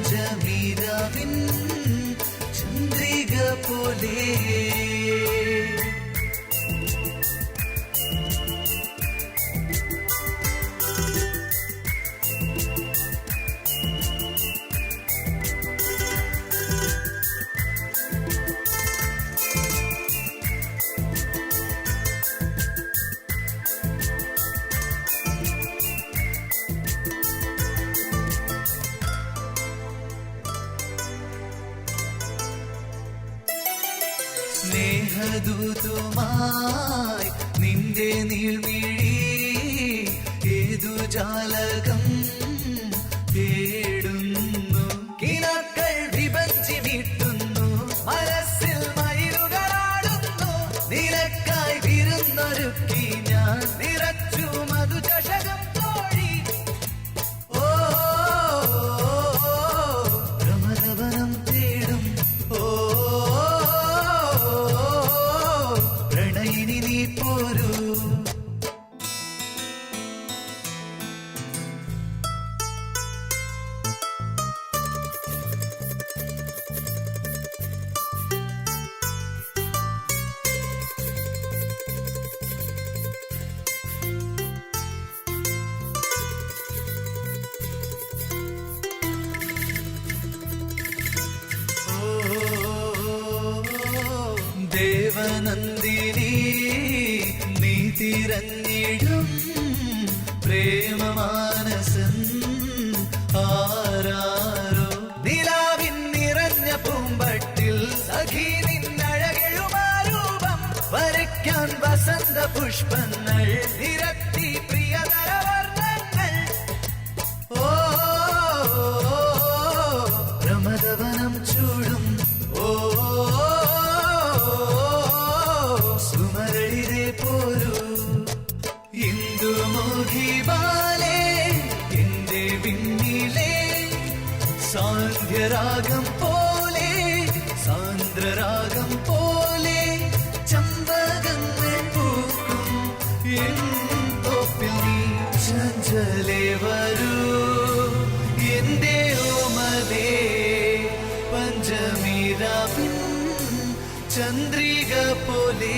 പഞ്ചമീരാവിൻ ചന്ദ്രിക പോലെ സ്നേഹദൂതുമായി നിന്റെ നീൾമിഴി ഏതു ജാലകം തേടുന്നു കിനാക്കൾ വിഭജി വീട്ടുന്നു മനസ്സിൽ മയിലുകളാടുന്നു നിനക്കായി വിരുന്നൊരുക്കി ഞാൻ നിറച്ചു മധുചഷകം തോഴി ഓ ഭ്രമരവനം തേടും ഓ പോരൂ ദേവനന്ദിനി നീ തിരഞ്ഞിടും പ്രേമമാനസൻ ആരാരോ നിലാവിൻ നിറഞ്ഞ പൂമ്പട്ടിൽ സഖി നിന്നഴകെഴുമാരൂപം വരയ്ക്കാൻ വസന്ത പുഷ്പങ്ങൾ നിരത്തി പ്രിയതരവർണ്ണങ്ങൾ ഓ പ്രമദവനം ചൂടും ഓ പോരൂ ഇന്ദുമുഖി ബാലേ എന്റെ വിണ്ണിലേ സാന്ധ്യരാഗം പോലെ സാന്ദ്രരാഗം പോലെ ചമ്പകങ്ങൾ പൂക്കും എൻ തോപ്പിൽ നീ ചഞ്ചലേ വരൂ എന്റെ ഓമലേ പഞ്ചമീരാവിൻ ചന്ദ്രിക പോലെ